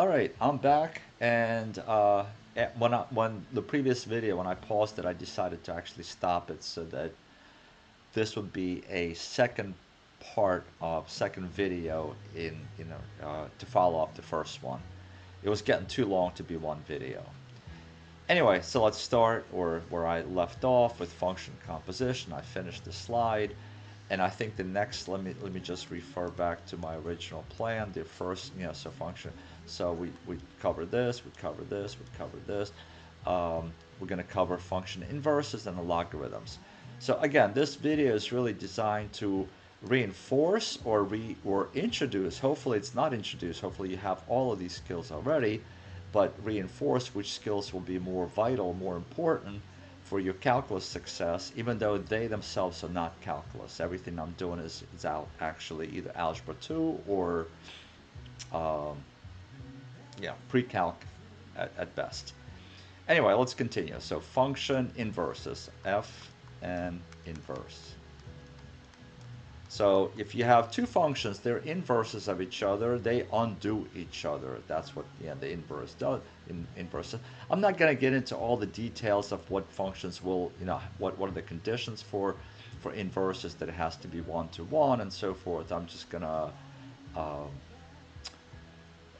All right, I'm back, and when the previous video, when I paused it, I decided to actually stop it so that this would be a second part of second video in to follow up the first one. It was getting too long to be one video. Anyway, so let's start or where I left off with function composition. I finished the slide, and I think the next, let me just refer back to my original plan. The first, so function. So we covered this, we covered this, we covered this. We're going to cover function inverses and the logarithms. So again, this video is really designed to reinforce or introduce. Hopefully, it's not introduced. Hopefully, you have all of these skills already, but reinforce which skills will be more vital, more important for your calculus success, even though they themselves are not calculus. Everything I'm doing is out actually either Algebra 2 or um, pre-calc at best. Anyway, let's continue. So function inverses, f and inverse. So if you have two functions, they're inverses of each other. They undo each other. That's what the inverse does. Inverse. I'm not going to get into all the details of what functions will, what are the conditions for inverses, that it has to be one to one and so forth. I'm just going to um,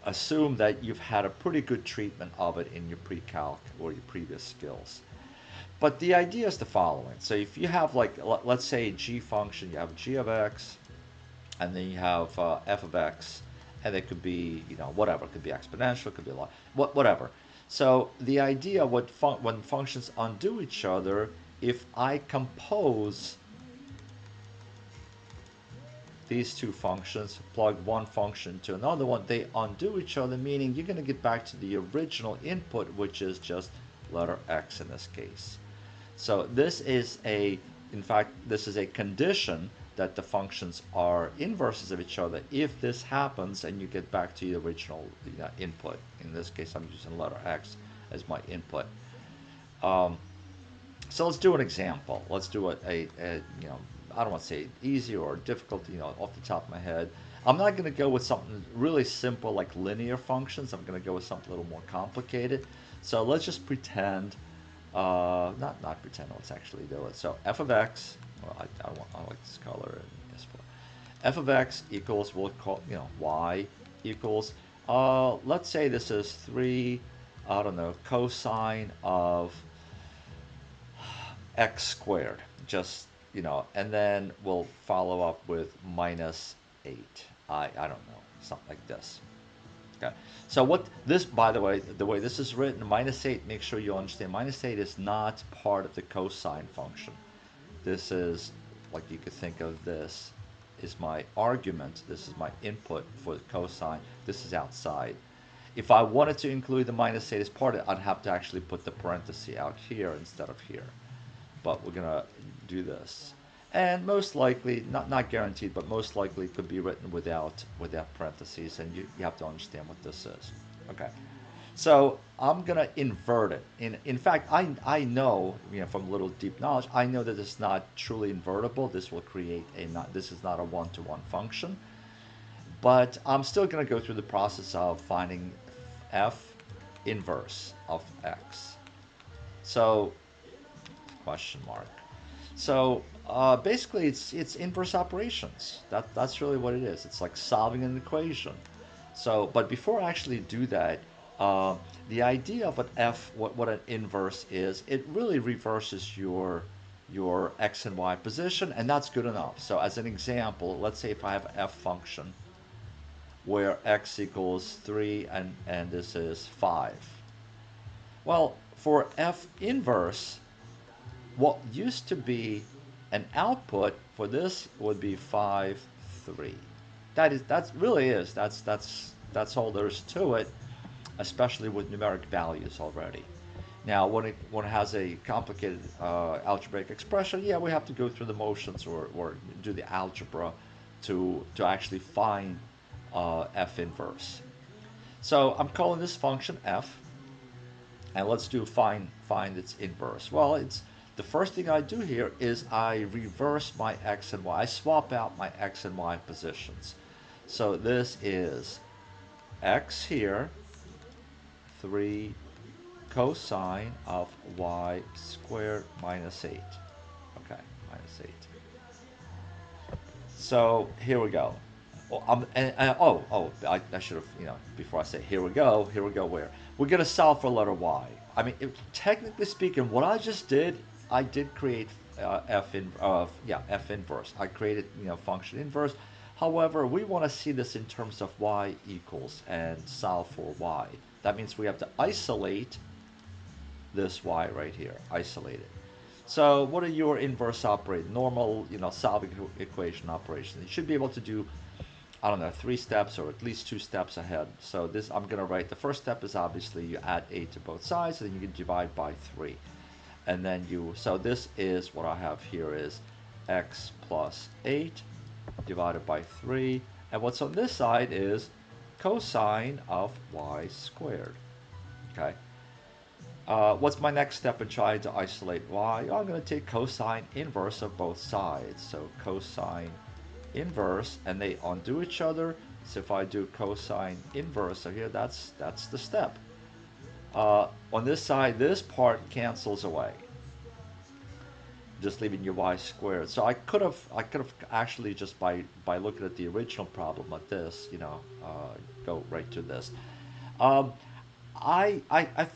assume that you've had a pretty good treatment of it in your pre-calc or your previous skills. But the idea is the following. So if you have, like, let's say a g function, you have g of x, and then you have f of x, and it could be, whatever. It could be exponential, it could be a lot, whatever. So the idea, when functions undo each other, if I compose these two functions, plug one function to another one, they undo each other, meaning you're going to get back to the original input, which is just letter x in this case. So this is in fact, this is a condition that the functions are inverses of each other. If this happens and you get back to the original input, in this case I'm using letter x as my input. So let's do an example. Let's do I don't want to say easy or difficult, off the top of my head. I'm not going to go with something really simple like linear functions. I'm going to go with something a little more complicated. So let's just pretend, not pretend, let's actually do it. So f of x, well, I like this color. Yes, f of x equals, we'll call, y equals, let's say this is 3, I don't know, cosine of x squared, just, and then we'll follow up with minus 8. I don't know, something like this. Okay. So what this, by the way this is written, minus 8, make sure you understand, minus 8 is not part of the cosine function. This is, like, you could think of this is my argument. This is my input for the cosine. This is outside. If I wanted to include the minus 8 as part of it, I'd have to actually put the parenthesis out here instead of here. But we're gonna do this, and most likely, not guaranteed, but most likely it could be written without parentheses, and you have to understand what this is. Okay, so I'm gonna invert it. In fact, I know, from a little deep knowledge, I know that it's not truly invertible. This will create this is not a one-to-one function, but I'm still gonna go through the process of finding f inverse of x. So question mark. So basically, it's inverse operations. That's really what it is. It's like solving an equation. So, but before I actually do that, uh, the idea of what an inverse is, it really reverses your x and y position, and that's good enough. So, as an example, let's say if I have an f function where x equals 3 and this is 5. Well, for f inverse, what used to be an output for this would be 5, 3. That really is. That's all there is to it, especially with numeric values already. Now, when it has a complicated algebraic expression, yeah, we have to go through the motions or do the algebra to actually find f inverse. So I'm calling this function f, and let's do find its inverse. Well, it's the first thing I do here is I reverse my x and y. I swap out my x and y positions. So this is x here, 3 cosine of y squared minus 8. Okay, minus 8. So here we go. Oh, I should have, before I say here we go where? We're going to solve for letter y. I mean, technically speaking, what I just did, I did create f inverse. I created, function inverse. However, we want to see this in terms of y equals and solve for y. That means we have to isolate this y right here, isolate it. So what are your inverse operate, normal, solving equation operations? You should be able to do, I don't know, 3 steps or at least 2 steps ahead. So this, I'm going to write, the first step is obviously you add 8 to both sides, and then you can divide by 3. And then so this is what I have here is x plus 8 divided by 3. And what's on this side is cosine of y squared. Okay. What's my next step in trying to isolate y? I'm going to take cosine inverse of both sides. So cosine inverse, and they undo each other. So if I do cosine inverse, so here that's the step. On this side, this part cancels away, just leaving your y squared. So I could have actually just by looking at the original problem like this, go right to this. Um, I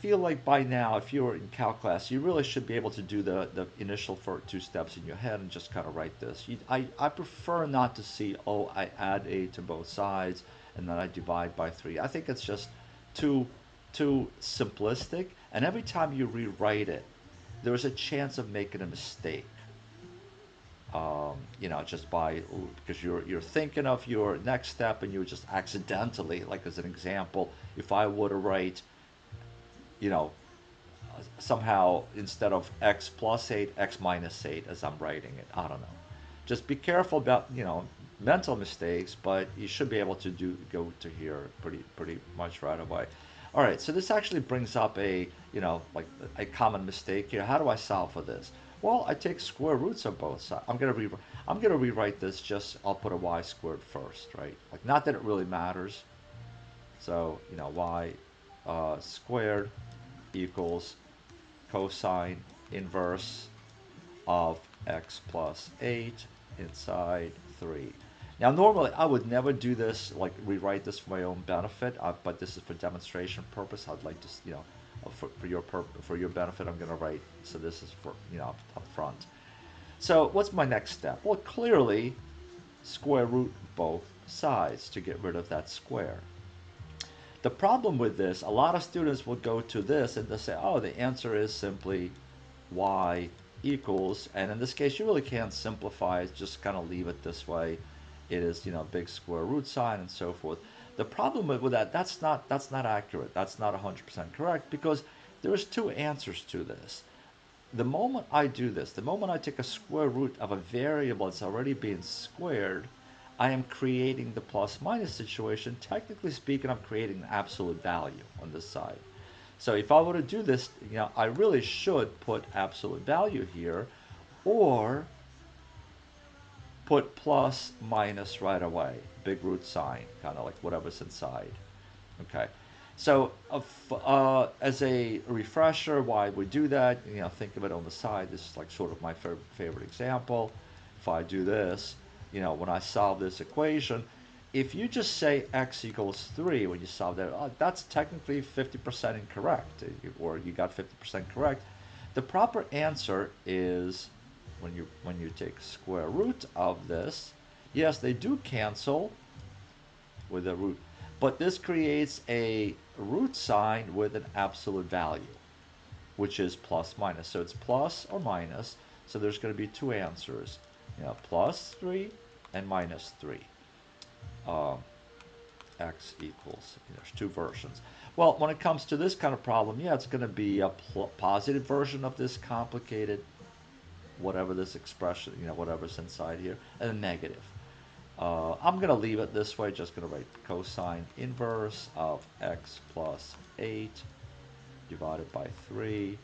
feel like by now, if you're in calc class, you really should be able to do the initial 2 steps in your head and just kind of write this. I prefer not to see, oh, I add 8 to both sides and then I divide by 3. I think it's just too too simplistic, and every time you rewrite it, there's a chance of making a mistake. Just because you're thinking of your next step and you just accidentally, like as an example, if I were to write, you know, somehow instead of x plus 8, x minus 8 as I'm writing it. I don't know. Just be careful about, mental mistakes, but you should be able to go to here pretty much right away. All right, so this actually brings up like a common mistake here. How do I solve for this? Well, I take square roots of both sides. I'm gonna rewrite this, just I'll put a y squared first, right? Like, not that it really matters. So, y squared equals cosine inverse of x plus 8 inside 3. Now, normally I would never do this, like rewrite this for my own benefit, but this is for demonstration purpose. I'd like to, for your benefit, I'm going to write. So this is for, up front. So what's my next step? Well, clearly square root both sides to get rid of that square. The problem with this, a lot of students will go to this and they'll say, oh, the answer is simply y equals, and in this case, you really can't simplify it, just kind of leave it this way. It is, big square root sign and so forth. The problem with that, that's not accurate. That's not 100% correct, because there's 2 answers to this. The moment I do this, the moment I take a square root of a variable that's already being squared, I am creating the plus minus situation. Technically speaking, I'm creating an absolute value on this side. So if I were to do this, I really should put absolute value here, or put plus minus right away, big root sign, kind of like whatever's inside. Okay. So as a refresher, why we do that, think of it on the side. This is like sort of my favorite example. If I do this, when I solve this equation, if you just say x equals 3 when you solve that, that's technically 50% incorrect, or you got 50% correct. The proper answer is, when you take square root of this, yes, they do cancel with a root, but this creates a root sign with an absolute value, which is plus minus. So it's plus or minus. So there's going to be 2 answers, plus 3 and minus 3. X equals, there's 2 versions. Well, when it comes to this kind of problem, yeah, it's going to be a positive version of this complicated, whatever this expression, whatever's inside here, and a negative. I'm going to leave it this way, just going to write cosine inverse of x plus 8 divided by 3,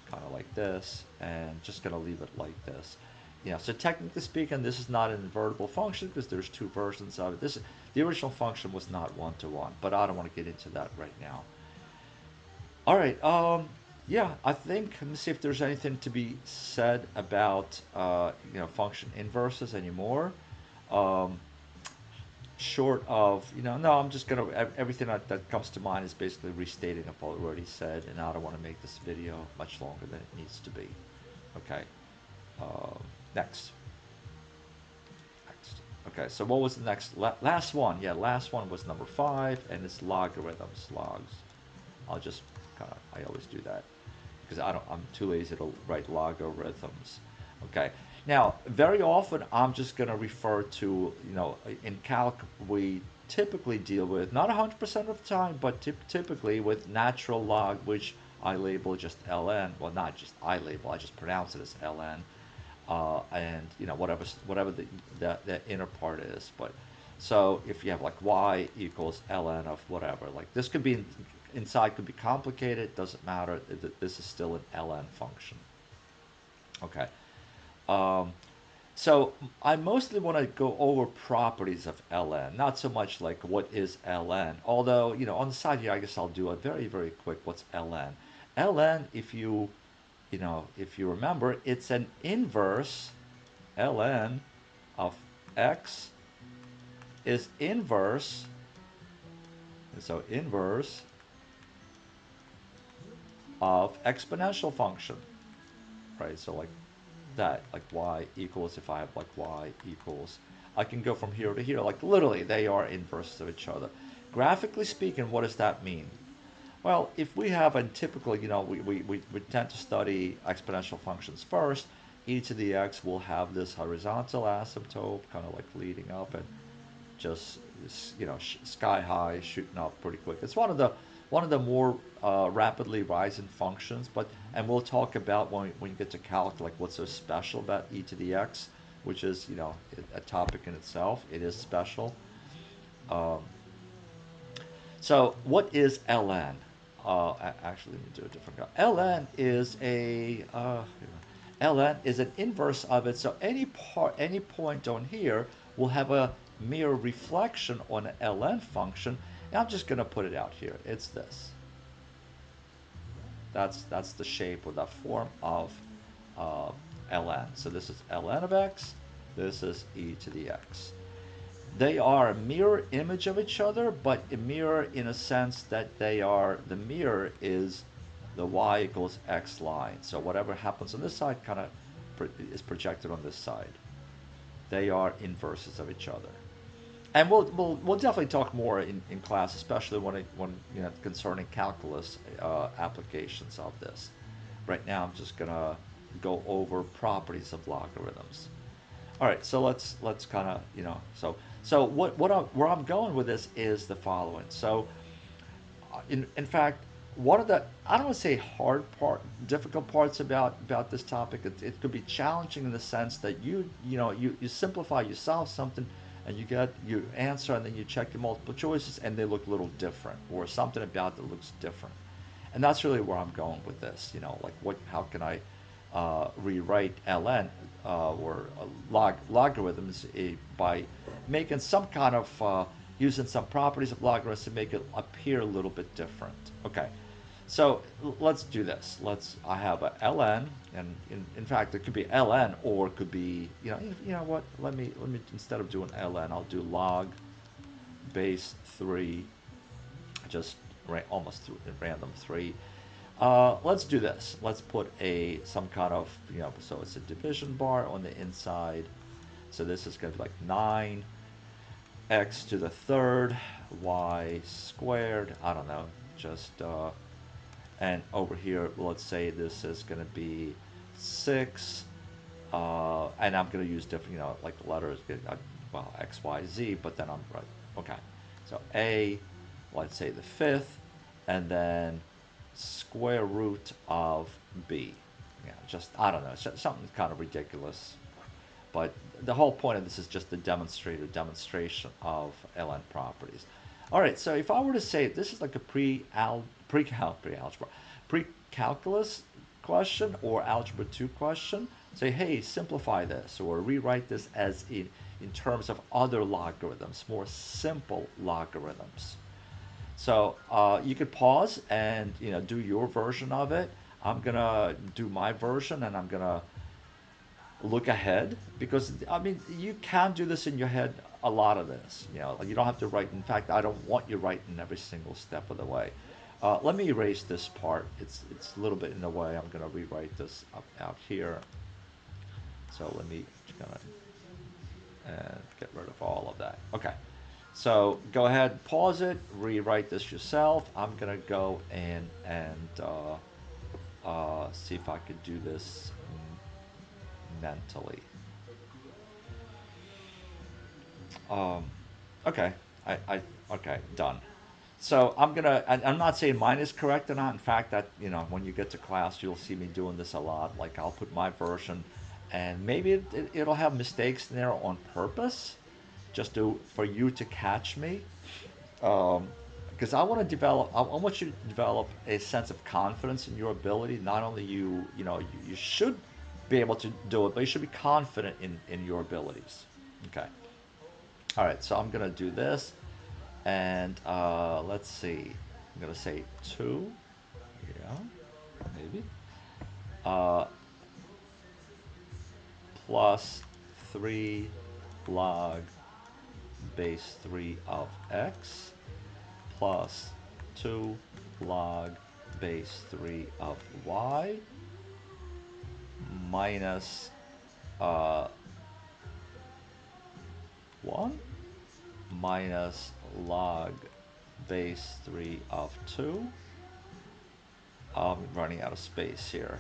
kind of like this, and just going to leave it like this. So technically speaking, this is not an invertible function because there's 2 versions of it. The original function was not one-to-one, but I don't want to get into that right now. All right. Yeah, I think let me see if there's anything to be said about function inverses anymore. Um, Short of no, I'm just gonna everything that comes to mind is basically restating what I already said, and I don't want to make this video much longer than it needs to be. Okay. Um, next. Next. Okay. So what was the next last one? Yeah, last one was number 5, and it's logarithms. Logs. I'll just kind of I always do that because I'm too lazy to write logarithms. Okay. Now, very often I'm just going to refer to, in calc we typically deal with, not 100% of the time, but typically with natural log, which I label just ln. Well, not just I label, I just pronounce it as ln. And whatever the inner part is. But so if you have like y equals ln of whatever, like this could be inside could be complicated. Doesn't matter. This is still an ln function. Okay. Um, so I mostly want to go over properties of ln, not so much like what is ln. Although on the side here, I guess I'll do a very very quick. What's ln? Ln, if you remember, it's an inverse. Ln of x is inverse, so inverse of exponential function, right? So like that, like y equals, if I have like y equals, I can go from here to here, like literally they are inverses of each other. Graphically speaking, what does that mean? Well, if we have a typical, we tend to study exponential functions first. E to the x will have this horizontal asymptote, kind of like leading up, and just sky high, shooting up pretty quick. It's one of the more rapidly rising functions. But and we'll talk about when you get to calc, like what's so special about e to the x, which is a topic in itself. It is special. Um, so what is ln? Actually, let me do a different guy. Ln is an inverse of it. So any point on here will have a mirror reflection on an ln function. And I'm just going to put it out here. It's this. That's the shape or the form of uh, ln. So this is ln of x. This is e to the x. They are a mirror image of each other, but a mirror in a sense that the mirror is the y equals x line. So whatever happens on this side kind of is projected on this side. They are inverses of each other. And we'll definitely talk more in class, especially when concerning calculus applications of this. Right now, I'm just gonna go over properties of logarithms. All right, so let's kind of so where I'm going with this is the following. So in fact, one of the I don't want to say difficult parts about this topic. It could be challenging in the sense that you simplify, you solve something, and you get your answer, and then you check your multiple choices, and they look a little different, or something about it looks different. And that's really where I'm going with this. Like how can I rewrite ln or logarithms by making some kind of using some properties of logarithms to make it appear a little bit different. Okay, so let's do this. I have a ln, and in fact, it could be ln, or it could be what? Let me instead of doing ln, I'll do log base 3, just almost random 3. Let's do this. Let's put some kind of so it's a division bar on the inside. So this is going to be like 9x to the third y squared. I don't know, just and over here, let's say this is going to be 6, and I'm going to use different like letters, well, x, y, z, but then I'm right. Okay, so a, let's say the fifth, and then square root of b. Just I don't know, something kind of ridiculous. But the whole point of this is just the demonstration of ln properties. All right, so if I were to say this is like a pre-calculus question or algebra 2 question, say, hey, simplify this or rewrite this as in terms of other logarithms, more simple logarithms. So you could pause and do your version of it. I'm gonna do my version, and I'm gonna look ahead, because I mean you can do this in your head. A lot of this, like, you don't have to write. In fact, I don't want you writing every single step of the way. Let me erase this part. It's a little bit in the way. I'm gonna rewrite this up out here. So let me kind of and get rid of all of that. Okay. So go ahead, pause it, rewrite this yourself. I'm gonna go in and see if I could do this mentally. Um, okay, okay, done. So I'm not saying mine is correct or not. In fact, that when you get to class, you'll see me doing this a lot. Like, I'll put my version, and maybe it'll have mistakes in there on purpose, just for you to catch me. Um, because I want you to develop a sense of confidence in your ability. Not only you should be able to do it, but you should be confident in your abilities. Okay. All right. So I'm gonna do this, and let's see. I'm gonna say 2. Yeah, maybe. Uh, Plus 3 log base 3 of x plus 2 log base 3 of y minus uh, 1 minus log base 3 of 2. I'm running out of space here.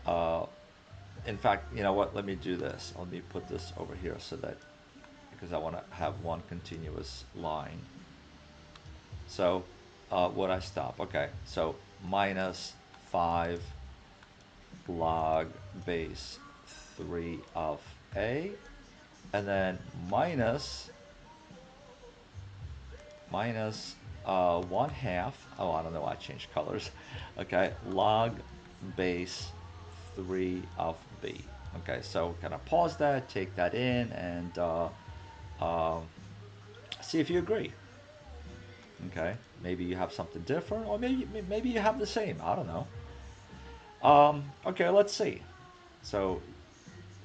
Uh, in fact, you know what? Let me do this. Let me put this over here, so that, because I want to have one continuous line. So would I stop? Okay. So minus 5 log base 3 of a, and then minus 1/2. Oh, I don't know why I changed colors. Okay, log base 3 of b. Okay, so kind of pause that, take that in, and um, see if you agree. Okay, maybe you have something different, or maybe you have the same. I don't know. Okay, let's see. So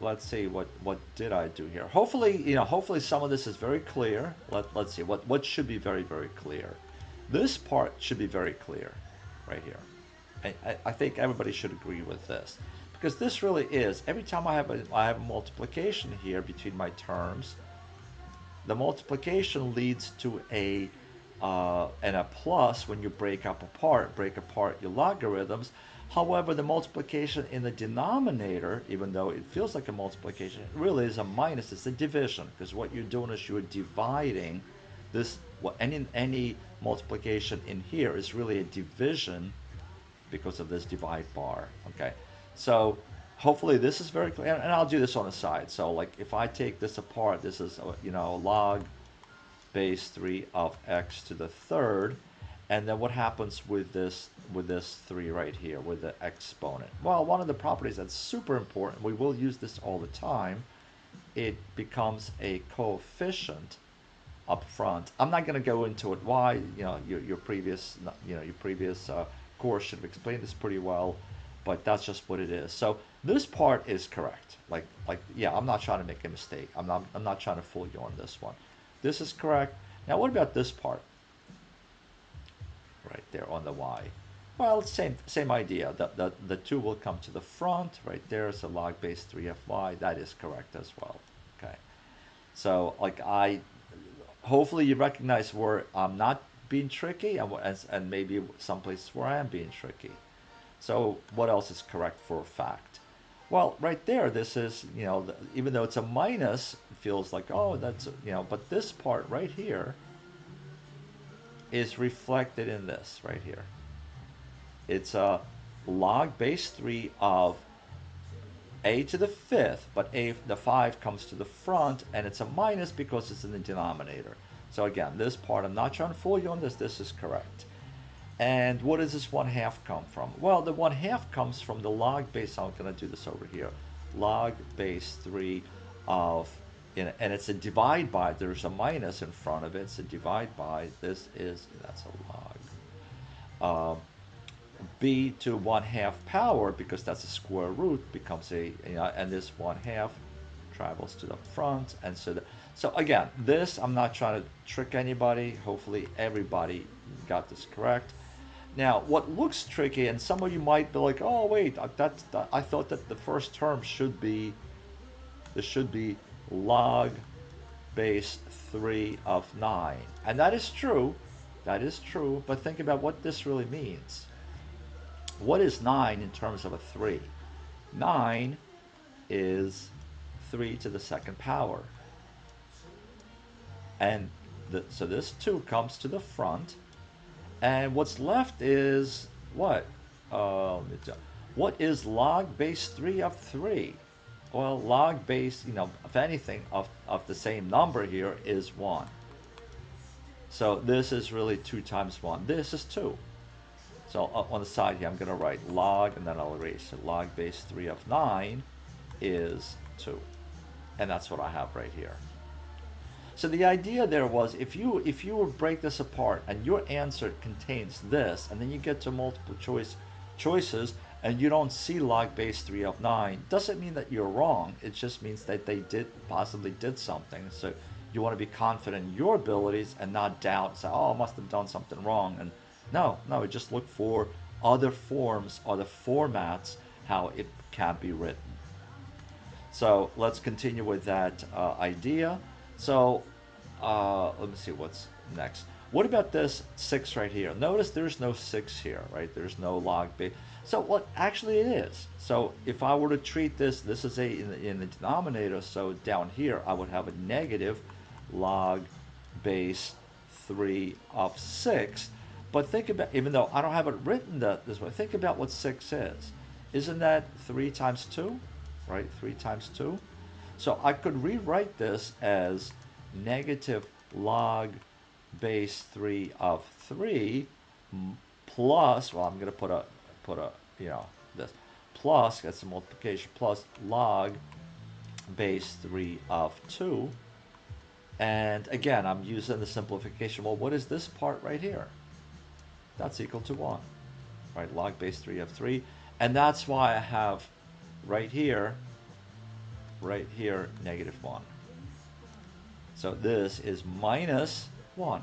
let's see, what did I do here. Hopefully some of this is very clear. Let's see what should be very, very clear. This part should be very clear right here. I think everybody should agree with this, because this really is, every time I have a multiplication here between my terms, the multiplication leads to a and a plus when you break apart your logarithms. However, the multiplication in the denominator, even though it feels like a multiplication, it really is a minus. It's a division, because what you're doing is you're dividing this. What any multiplication in here is really a division, because of this divide bar. Okay, so hopefully this is very clear, and I'll do this on the side. So, like, if I take this apart, this is log base 3 of x to the third, and then what happens with this 3 right here, with the exponent? Well, one of the properties that's super important, we will use this all the time, it becomes a coefficient up front. I'm not going to go into it why. Your previous course should have explained this pretty well, but that's just what it is. So this part is correct. Yeah, I'm not trying to make a mistake. I'm not trying to fool you on this one. This is correct. Now what about this part right there on the y? Well, same idea. The 2 will come to the front right there. So log base 3 of y. That is correct as well. Okay. So, like, hopefully you recognize where I'm not being tricky, and maybe some places where I am being tricky. So what else is correct for a fact? Well, right there, this is, even though it's a minus, it feels like, oh, that's, but this part right here is reflected in this right here. It's a log base 3 of a to the fifth, but the 5 comes to the front, and it's a minus because it's in the denominator. So again, this part, I'm not trying to fool you on this. This is correct. And what does this 1/2 come from? Well, the 1/2 comes from the log base. I'm going to do this over here. Log base 3 of and it's a divide by, there's a minus in front of it, it's a divide by, that's a log. B to 1/2 power, because that's a square root, becomes and this 1/2 travels to the front, and so again, this, I'm not trying to trick anybody. Hopefully everybody got this correct. Now, what looks tricky, and some of you might be like, oh wait, I thought that the first term should be, this should be log base 3 of 9. And that is true. That is true. But think about what this really means. What is 9 in terms of a 3? 9 is 3 to the second power. And so this 2 comes to the front. And what's left is what? What is log base 3 of 3? Well, log base, if anything, of the same number here is 1. So this is really 2 times 1. This is 2. So on the side here, I'm going to write log, and then I'll erase it. Log base 3 of 9 is 2. And that's what I have right here. So the idea there was, if you would break this apart and your answer contains this, and then you get to multiple choices and you don't see log base 3 of 9, doesn't mean that you're wrong. It just means that they possibly did something. So you want to be confident in your abilities and not doubt, say, oh, I must have done something wrong. And no, just look for other forms, other formats, how it can be written. So let's continue with that idea. So let me see what's next. What about this 6 right here? Notice there's no 6 here, right? There's no log base. So what actually it is. So if I were to treat this is in the denominator. So down here I would have a negative log base 3 of 6. But think about, even though I don't have it written this way, think about what 6 is. Isn't that 3 times 2? Right? 3 times 2. So I could rewrite this as negative log base 3 of 3 plus, well, I'm going to put a this plus, that's a multiplication, plus log base 3 of 2. And again, I'm using the simplification. Well, what is this part right here? That's equal to 1, right? Log base 3 of 3. And that's why I have right here, negative 1. So this is minus 1.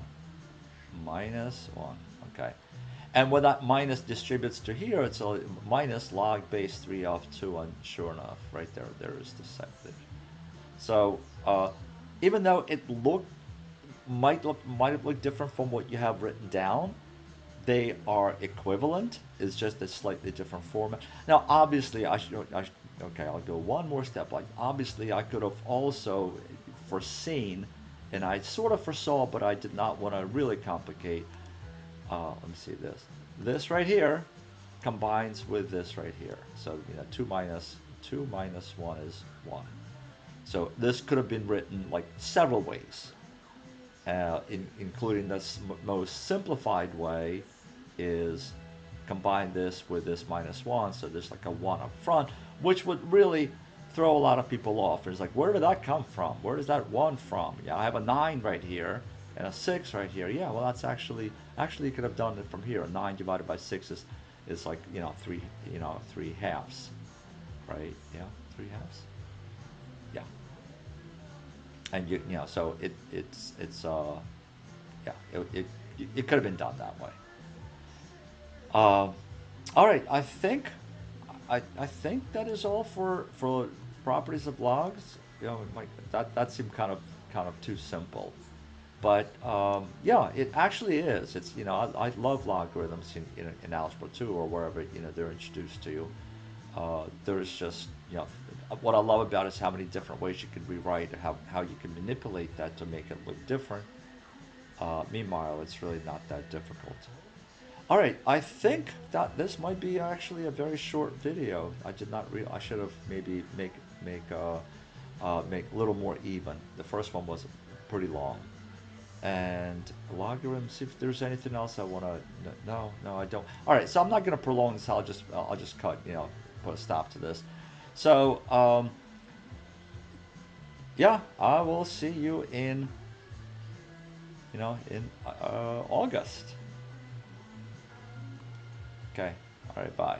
Minus 1. Okay. And when that minus distributes to here, it's a minus log base 3 of 2. And sure enough, right there is the second. So even though it might have looked different from what you have written down, they are equivalent. It's just a slightly different format. Now, obviously, okay, I'll go one more step. Like, obviously, I could have also foreseen, and I sort of foresaw, but I did not want to really complicate. Let me see this. This right here combines with this right here. So 2 minus 1 is 1. So this could have been written like several ways, including the most simplified way is combine this with this minus 1, so there's like a 1 up front, which would really throw a lot of people off. It's like, where did that come from? Where does that 1 from? Yeah, I have a 9 right here and a 6 right here. Yeah, well, that's actually you could have done it from here. 9 divided by 6 is like 3 halves, right? Yeah, 3 halves. Yeah, and so it's yeah, it could have been done that way. Um, all right, I think that is all for properties of logs. That seemed kind of too simple, but yeah, it actually is. It's I love logarithms in Algebra 2 or wherever they're introduced to you. There's just what I love about it is how many different ways you can rewrite, how you can manipulate that to make it look different. Meanwhile, it's really not that difficult. All right, I think that this might be actually a very short video. I did not real. I should have maybe make a little more even. The first one was pretty long. And logarithms. See if there's anything else I want to. No, I don't. All right, so I'm not going to prolong this. I'll just cut. Put a stop to this. So yeah, I will see you in, in August. Okay. All right. Bye.